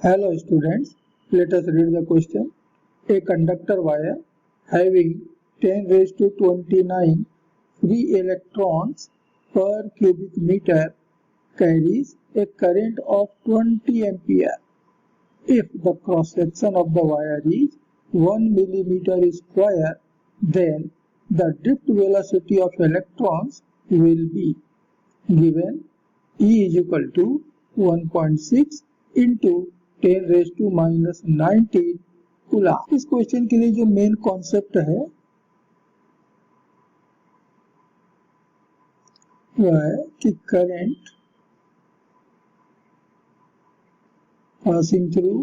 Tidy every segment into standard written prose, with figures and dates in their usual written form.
Hello students, let us read the question. A conductor wire having 10 raised to 29 free electrons per cubic meter carries a current of 20 ampere. If the cross section of the wire is 1 millimeter square, then the drift velocity of electrons will be given E is equal to 1.6 into 10 raised to minus 19 coulomb. इस question के लिए जो main concept है वह है कि current passing through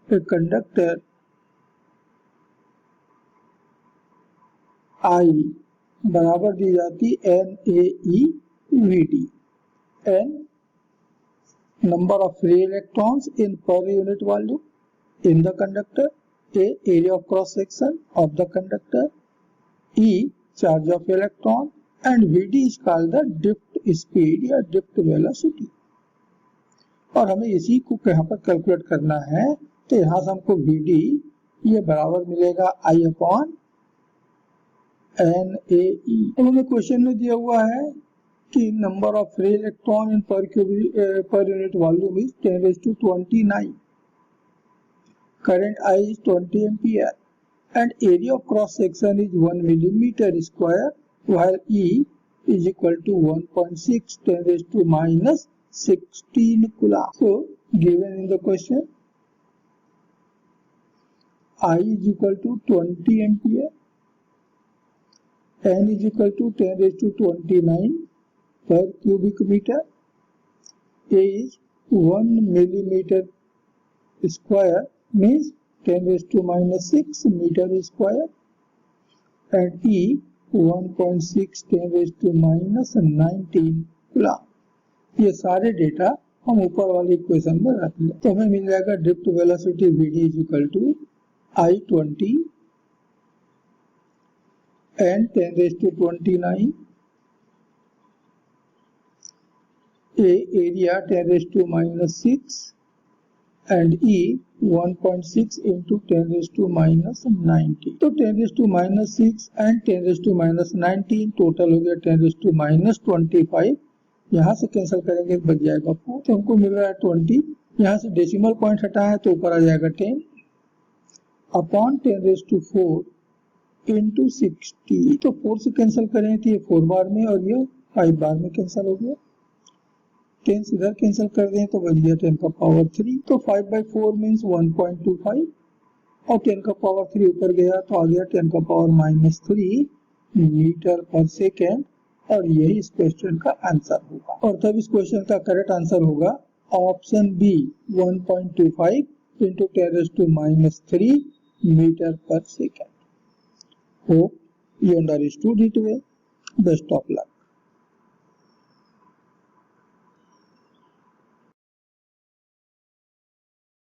a conductor I बराबर दी जाती NAE/VD, N number of free electrons in per unit volume in the conductor, A area of cross section of the conductor, E charge of electron, and VD is called the drift speed या drift velocity। और हमें इसी को यहाँ पर calculate करना है, तो यहाँ से हमको VD ये बराबर मिलेगा I अपॉन NAE। अब हमें क्वेश्चन में दिया हुआ है कि number of free electron in per unit volume is 10 raised to 29, current I is 20 ampere and area of cross section is 1 millimeter square, while E is equal to 1.6 10 raised to minus 16 coulomb. So given in the question, I is equal to 20 ampere, N is equal to 10 raised to 29 per cubic meter, A is 1 millimeter square means 10 raised to minus 6 meter square, and E 1.6 10 raised to minus 19 coulomb. ये सारे data हम ऊपर वाले equation में रख लें तो हमें मिल जाएगा drift velocity VD is equal to I20 and 10 raised to 29, A area 10 raised to minus 6 and E 1.6 into 10 raised to minus 19। तो 10 raised to minus 6 and 10 raised to minus 19 total हो गया 10 raised to minus 25। यहाँ से cancel करेंगे बच जाएगा 4, तो हमको मिल रहा है 20। यहाँ से डेसिमल पॉइंट हटाया तो ऊपर आ जाएगा 10 अपॉन 10 raised to 4 into 60। तो 4 से कैंसिल करें तो ये 4 बार में और ये 5 बार में कैंसिल हो गया। 10 इधर कैंसिल कर दें तो बच गया 10 का पावर 3। तो 5/4 मीन्स 1.25 और 10 का पावर 3 ऊपर गया तो आ गया 10 का पावर -3 मीटर पर सेकेंड, और यही इस क्वेश्चन का आंसर होगा। और तब इस क्वेश्चन का करेक्ट आंसर होगा option B 1.25 into 10 raised to minus 3 meter per second। Hope you understood it well. Best of luck.